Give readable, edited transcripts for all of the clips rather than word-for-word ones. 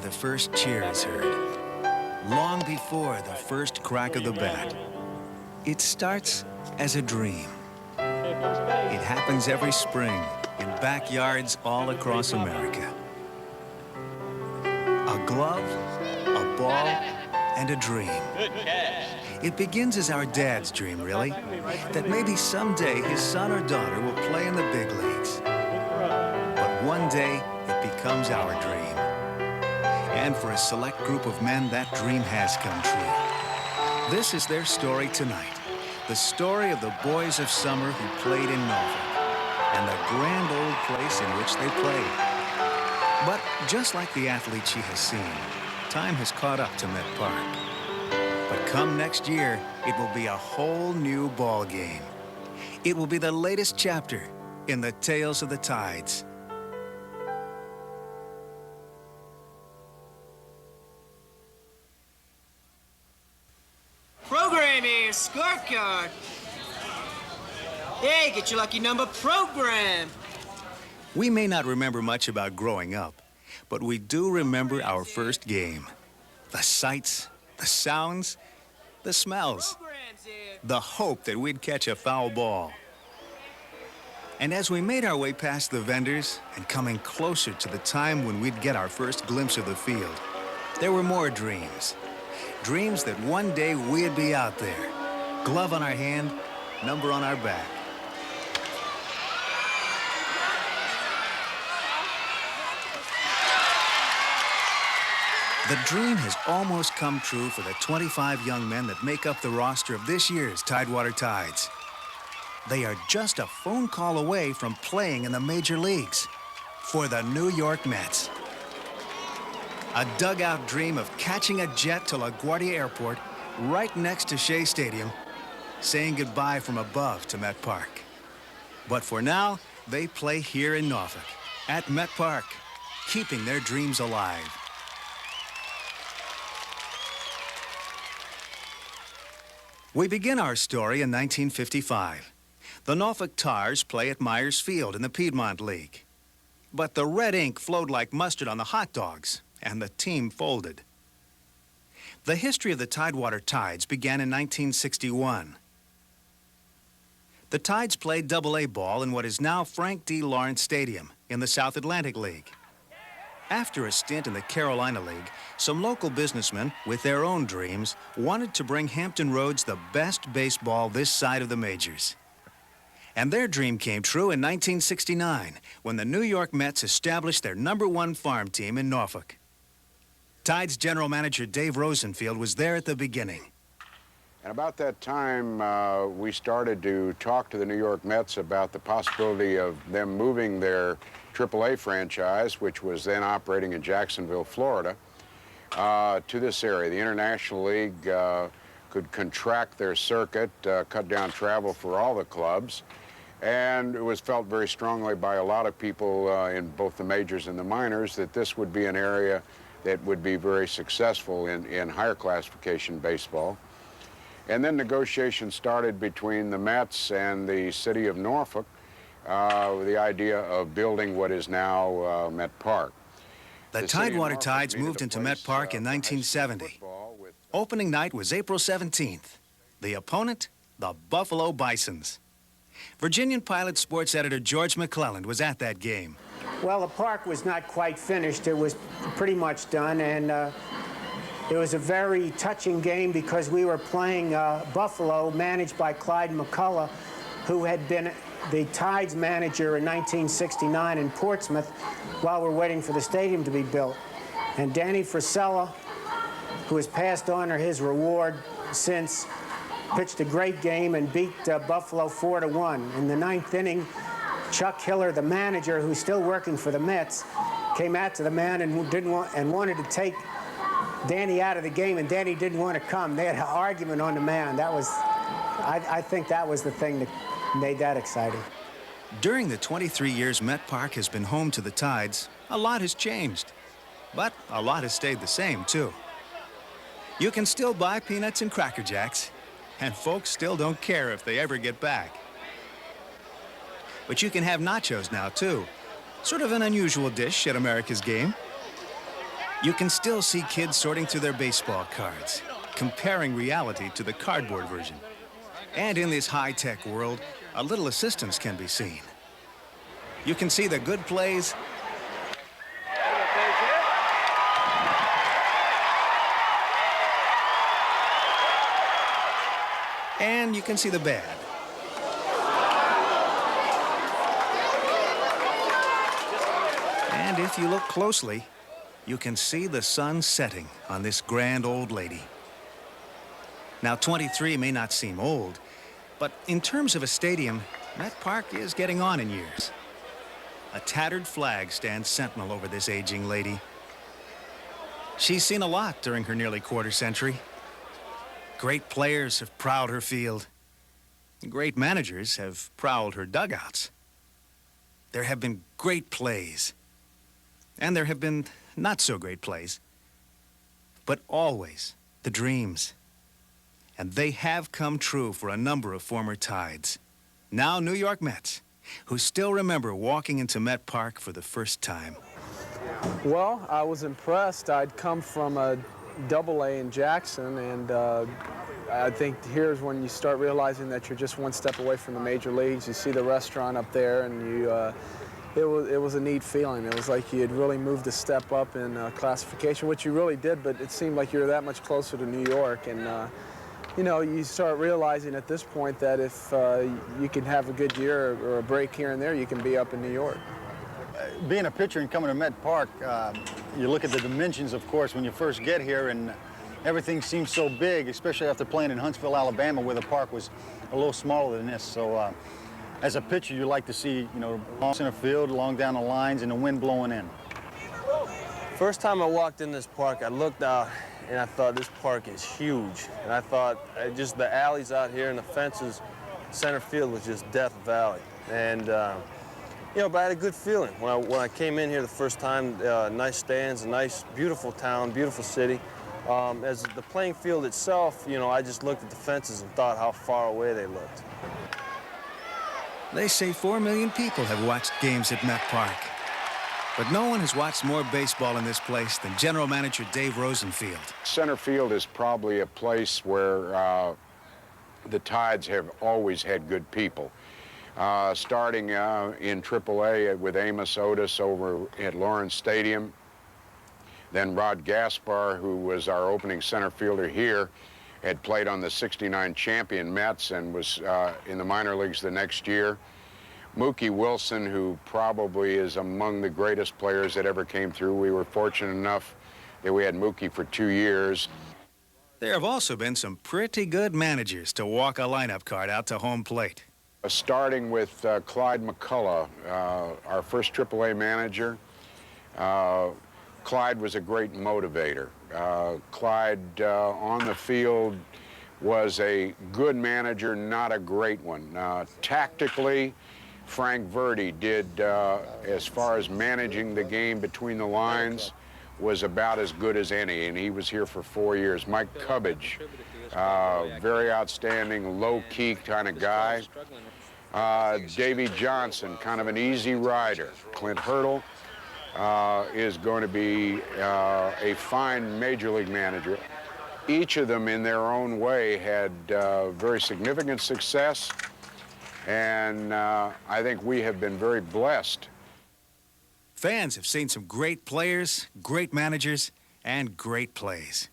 the first cheer is heard, long before the first crack of the bat. It starts as a dream. It happens every spring in backyards all across America. A glove, a ball, and a dream. It begins as our dad's dream, really, that maybe someday his son or daughter will play in the big leagues. But one day, it becomes our dream. And for a select group of men, that dream has come true. This is their story tonight. The story of the boys of summer who played in Norfolk and the grand old place in which they played. But just like the athletes she has seen, time has caught up to Met Park. But come next year, it will be a whole new ball game. It will be the latest chapter in the tales of the Tides. Programming, scorecard. Hey, get your lucky number programmed. We may not remember much about growing up, but we do remember our first game. The sights, the sounds, the smells, the hope that we'd catch a foul ball. And as we made our way past the vendors and coming closer to the time when we'd get our first glimpse of the field, there were more dreams. Dreams that one day we'd be out there, glove on our hand, number on our back. The dream has almost come true for the 25 young men that make up the roster of this year's Tidewater Tides. They are just a phone call away from playing in the major leagues for the New York Mets. A dugout dream of catching a jet to LaGuardia Airport right next to Shea Stadium, saying goodbye from above to Met Park. But for now, they play here in Norfolk, at Met Park, keeping their dreams alive. We begin our story in 1955. The Norfolk Tars play at Myers Field in the Piedmont League. But the red ink flowed like mustard on the hot dogs, and the team folded. The history of the Tidewater Tides began in 1961. The Tides played AA ball in what is now Frank D. Lawrence Stadium in the South Atlantic League. After a stint in the Carolina League, some local businessmen, with their own dreams, wanted to bring Hampton Roads the best baseball this side of the majors. And their dream came true in 1969, when the New York Mets established their #1 farm team in Norfolk. Tides general manager Dave Rosenfield was there at the beginning. And about that time, we started to talk to the New York Mets about the possibility of them moving their AAA franchise, which was then operating in Jacksonville, Florida, to this area. The International League could contract their circuit, cut down travel for all the clubs, and it was felt very strongly by a lot of people in both the majors and the minors that this would be an area that would be very successful in higher classification baseball. And then negotiations started between the Mets and the city of Norfolk with the idea of building what is now Met Park. The Tidewater Tides moved into Met Park in 1970. Opening night was April 17th. The opponent, the Buffalo Bisons. Virginian Pilot sports editor George McClelland was at that game. Well, the park was not quite finished. It was pretty much done, and it was a very touching game because we were playing Buffalo, managed by Clyde McCullough, who had been the Tides manager in 1969 in Portsmouth while we're waiting for the stadium to be built. And Danny Frisella, who has passed on his reward since, pitched a great game and beat Buffalo 4-1. In the 9th inning, Chuck Hiller, the manager, who's still working for the Mets, came out to the man and wanted to take Danny out of the game, and Danny didn't want to come. They had an argument on the mound. That was, I think that was the thing that made that exciting. During the 23 years Met Park has been home to the Tides, a lot has changed. But a lot has stayed the same, too. You can still buy peanuts and Cracker Jacks, and folks still don't care if they ever get back. But you can have nachos now, too. Sort of an unusual dish at America's game. You can still see kids sorting through their baseball cards, comparing reality to the cardboard version. And in this high-tech world, a little assistance can be seen. You can see the good plays and you can see the bad. And if you look closely, you can see the sun setting on this grand old lady. Now, 23 may not seem old, but in terms of a stadium, Met Park is getting on in years. A tattered flag stands sentinel over this aging lady. She's seen a lot during her nearly quarter century. Great players have prowled her field. Great managers have prowled her dugouts. There have been great plays. And there have been not-so-great plays. But always the dreams. And they have come true for a number of former Tides. Now New York Mets, who still remember walking into Met Park for the first time. Well, I was impressed. I'd come from a AA in Jackson, and I think here's when you start realizing that you're just one step away from the major leagues. You see the restaurant up there, and it was a neat feeling. It was like you had really moved a step up in classification, which you really did, but it seemed like you were that much closer to New York. And you know, you start realizing at this point that if you can have a good year or a break here and there, you can be up in New York. Being a pitcher and coming to Met Park, you look at the dimensions, of course, when you first get here, and everything seems so big, especially after playing in Huntsville, Alabama, where the park was a little smaller than this. So as a pitcher, you like to see, you know, long center field, long down the lines, and the wind blowing in. First time I walked in this park, I looked out and I thought, this park is huge. And I thought just the alleys out here and the fences, center field was just Death Valley. And you know, but I had a good feeling when I came in here the first time. Nice stands, a nice, beautiful town, beautiful city. As the playing field itself, you know, I just looked at the fences and thought how far away they looked. They say 4 million people have watched games at Met Park. But no one has watched more baseball in this place than General Manager Dave Rosenfield. Center field is probably a place where the Tides have always had good people. Starting in AAA with Amos Otis over at Lawrence Stadium. Then Rod Gaspar, who was our opening center fielder here, had played on the '69 champion Mets and was in the minor leagues the next year. Mookie Wilson, who probably is among the greatest players that ever came through. We were fortunate enough that we had Mookie for 2 years. There have also been some pretty good managers to walk a lineup card out to home plate. Starting with Clyde McCullough, our first AAA manager. Clyde was a great motivator. Clyde on the field was a good manager, not a great one. Tactically, Frank Verdi did, as far as managing the game between the lines, was about as good as any, and he was here for 4 years. Mike Cubbage, very outstanding, low-key kind of guy. Davey Johnson, kind of an easy rider. Clint Hurdle is going to be a fine major league manager. Each of them, in their own way, had very significant success, and I think we have been very blessed. Fans have seen some great players, great managers, and great plays.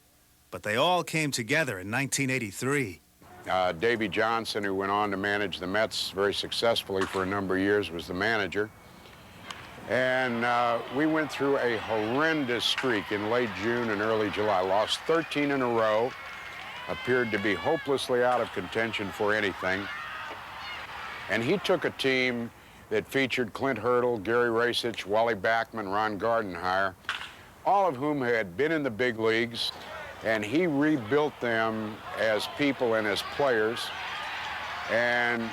But they all came together in 1983. Davey Johnson, who went on to manage the Mets very successfully for a number of years, was the manager. And we went through a horrendous streak in late June and early July. Lost 13 in a row, appeared to be hopelessly out of contention for anything. And he took a team that featured Clint Hurdle, Gary Racich, Wally Backman, Ron Gardenhire, all of whom had been in the big leagues, and he rebuilt them as people and as players. And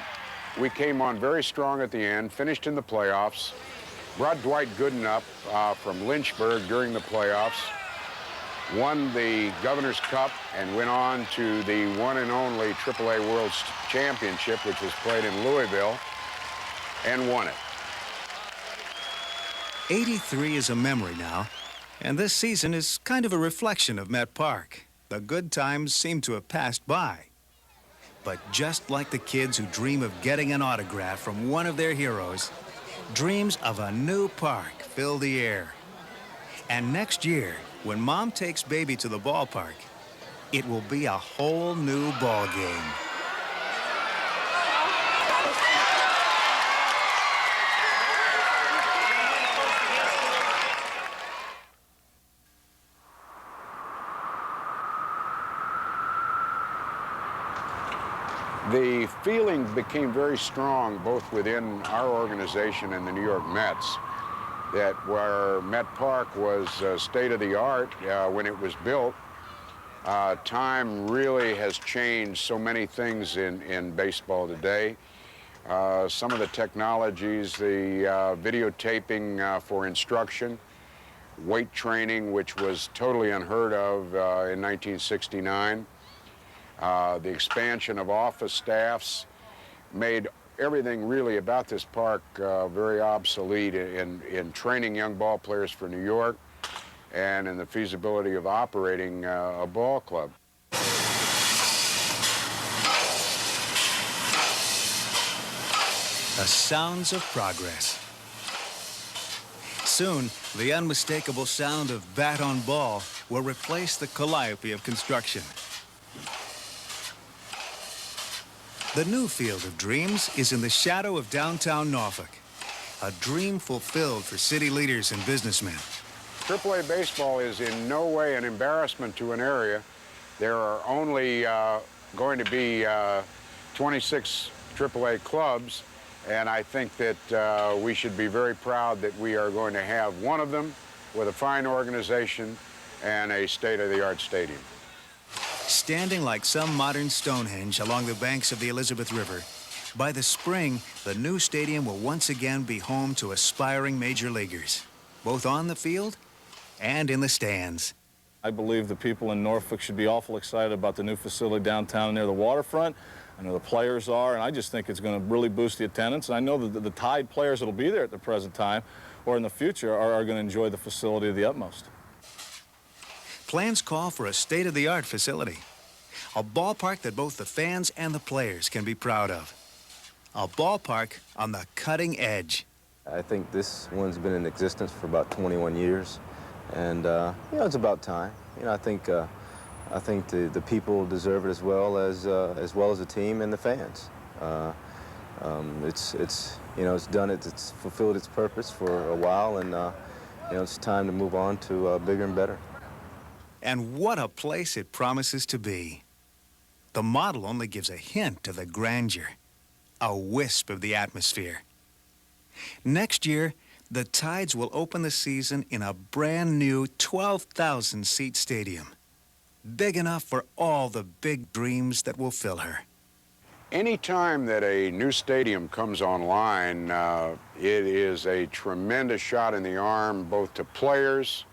we came on very strong at the end, finished in the playoffs, brought Dwight Gooden from Lynchburg during the playoffs, won the Governor's Cup, and went on to the one and only AAA World Championship, which was played in Louisville, and won it. 83 is a memory now, And this season is kind of a reflection of Met Park. The good times seem to have passed by. But just like the kids who dream of getting an autograph from one of their heroes, dreams of a new park fill the air. And next year, when Mom takes Baby to the ballpark, it will be a whole new ball game. The feeling became very strong both within our organization and the New York Mets that where Met Park was state-of-the-art when it was built, time really has changed so many things in baseball today. Some of the technologies, the videotaping for instruction, weight training, which was totally unheard of in 1969, the expansion of office staffs made everything really about this park very obsolete in training young ball players for New York and in the feasibility of operating a ball club. The sounds of progress. Soon, the unmistakable sound of bat on ball will replace the calliope of construction. The new field of dreams is in the shadow of downtown Norfolk, a dream fulfilled for city leaders and businessmen. AAA baseball is in no way an embarrassment to an area. There are only going to be 26 AAA clubs, and I think that we should be very proud that we are going to have one of them with a fine organization and a state-of-the-art stadium. Standing like some modern Stonehenge along the banks of the Elizabeth River, by the spring, the new stadium will once again be home to aspiring major leaguers, both on the field and in the stands. I believe the people in Norfolk should be awful excited about the new facility downtown near the waterfront. I know the players are, and I just think it's going to really boost the attendance. And I know that the Tide players that will be there at the present time or in the future are going to enjoy the facility to the utmost. Plans call for a state-of-the-art facility, a ballpark that both the fans and the players can be proud of. A ballpark on the cutting edge. I think this one's been in existence for about 21 years, and it's about time. I think the people deserve it as well as the team and the fans. It's done it. It's fulfilled its purpose for a while, and it's time to move on to bigger and better. And what a place it promises to be. The model only gives a hint of the grandeur, a wisp of the atmosphere. Next year, the Tides will open the season in a brand new 12,000-seat stadium, big enough for all the big dreams that will fill her. Any time that a new stadium comes online, it is a tremendous shot in the arm both to players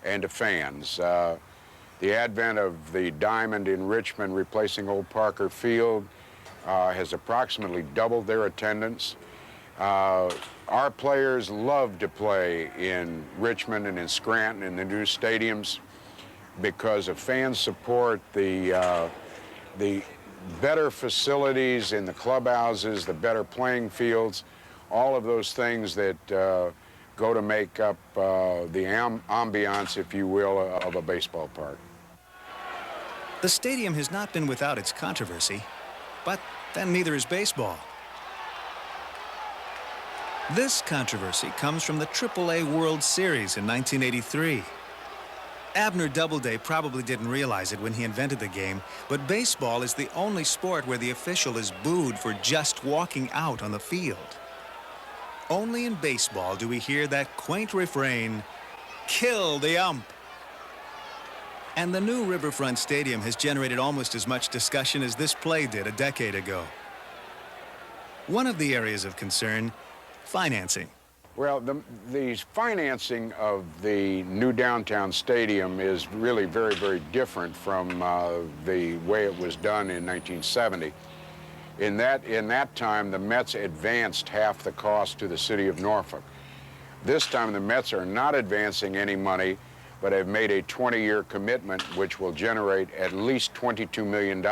and to fans. The advent of the Diamond in Richmond replacing Old Parker Field has approximately doubled their attendance. Our players love to play in Richmond and in Scranton in the new stadiums because of fan support, the better facilities in the clubhouses, the better playing fields, all of those things that go to make up the ambiance, if you will, of a baseball park. The stadium has not been without its controversy, but then neither is baseball. This controversy comes from the AAA World Series in 1983. Abner Doubleday probably didn't realize it when he invented the game, but baseball is the only sport where the official is booed for just walking out on the field. Only in baseball do we hear that quaint refrain, "Kill the ump." And the new Riverfront Stadium has generated almost as much discussion as this play did a decade ago. One of the areas of concern, financing. Well, the financing of the new downtown stadium is really very, very different from the way it was done in 1970. In that time, the Mets advanced half the cost to the city of Norfolk. This time, the Mets are not advancing any money. but have made a 20-year commitment which will generate at least $22 million,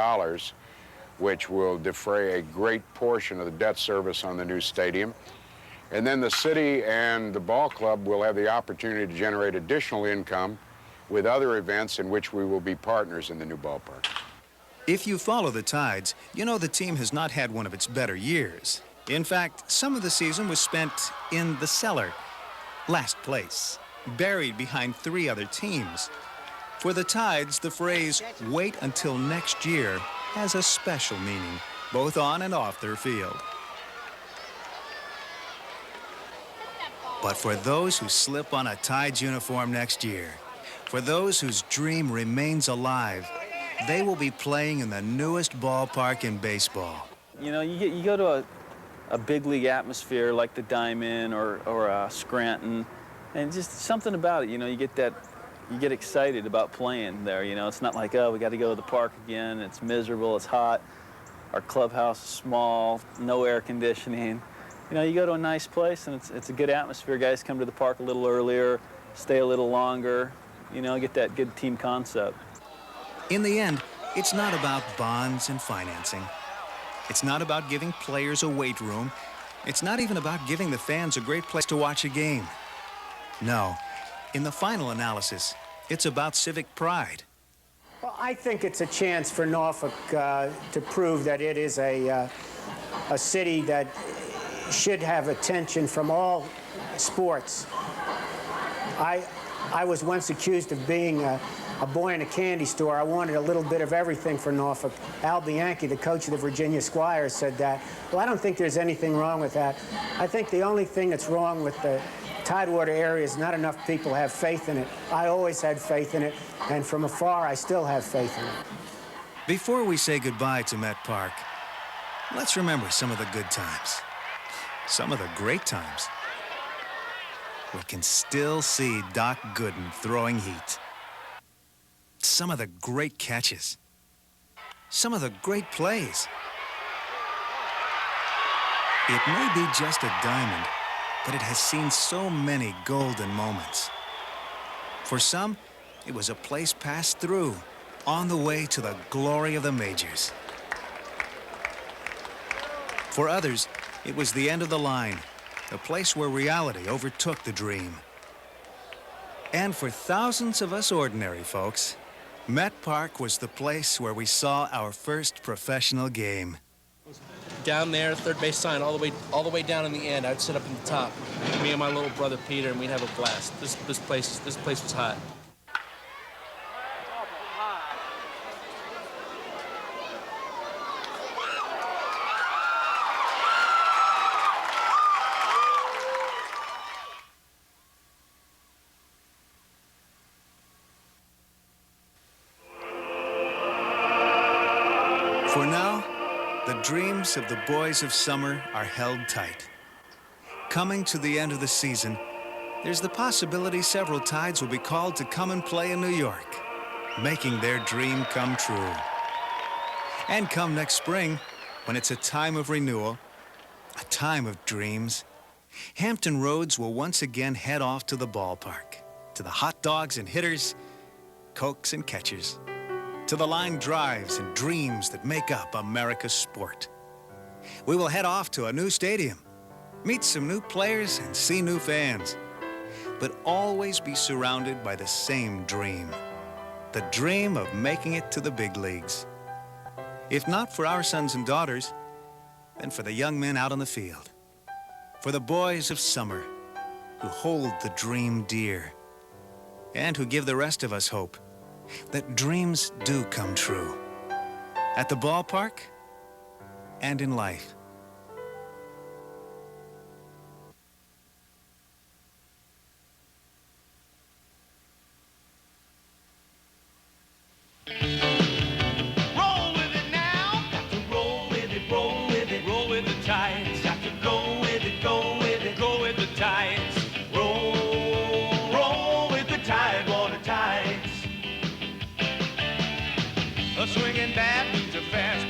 which will defray a great portion of the debt service on the new stadium. And then the city and the ball club will have the opportunity to generate additional income with other events in which we will be partners in the new ballpark. If you follow the Tides, you know the team has not had one of its better years. In fact, some of the season was spent in the cellar, last place, buried behind 3 other teams. For the Tides, the phrase, "wait until next year," has a special meaning, both on and off their field. But for those who slip on a Tides uniform next year, for those whose dream remains alive, they will be playing in the newest ballpark in baseball. You know, you go to a big league atmosphere like the Diamond or Scranton, and just something about it, you know, you get excited about playing there, you know. It's not like, oh, we got to go to the park again, it's miserable, it's hot, our clubhouse is small, no air conditioning. You know, you go to a nice place and it's a good atmosphere. Guys come to the park a little earlier, stay a little longer, you know, get that good team concept. In the end, it's not about bonds and financing. It's not about giving players a weight room. It's not even about giving the fans a great place to watch a game. No, in the final analysis, it's about civic pride. Well, I think it's a chance for Norfolk to prove that it is a city that should have attention from all sports. I was once accused of being a boy in a candy store. I wanted a little bit of everything for Norfolk. Al Bianchi, the coach of the Virginia Squires, said that. Well, I don't think there's anything wrong with that. I think the only thing that's wrong with the Tidewater area is not enough people have faith in it. I always had faith in it, and from afar, I still have faith in it. Before we say goodbye to Met Park, let's remember some of the good times, some of the great times. We can still see Doc Gooden throwing heat. Some of the great catches. Some of the great plays. It may be just a diamond, but it has seen so many golden moments. For some, it was a place passed through, on the way to the glory of the majors. For others, it was the end of the line, a place where reality overtook the dream. And for thousands of us ordinary folks, Met Park was the place where we saw our first professional game. Down there, third base sign, all the way down in the end. I'd sit up in the top, me and my little brother Peter, and we'd have a blast. This place was hot. For now, the dreams of the boys of summer are held tight. Coming to the end of the season, there's the possibility several Tides will be called to come and play in New York, making their dream come true. And come next spring, when it's a time of renewal, a time of dreams, Hampton Roads will once again head off to the ballpark, to the hot dogs and hitters, cokes and catchers, to the line drives and dreams that make up America's sport. We will head off to a new stadium, meet some new players and see new fans, but always be surrounded by the same dream, the dream of making it to the big leagues. If not for our sons and daughters, then for the young men out on the field, for the boys of summer who hold the dream dear and who give the rest of us hope that dreams do come true, at the ballpark and in life. Roll with it now. Got to roll with it, roll with it, roll with the tides. Got to go with it, go with it, go with the tides. Roll with the Tidewater Tides. A swinging bat means a fast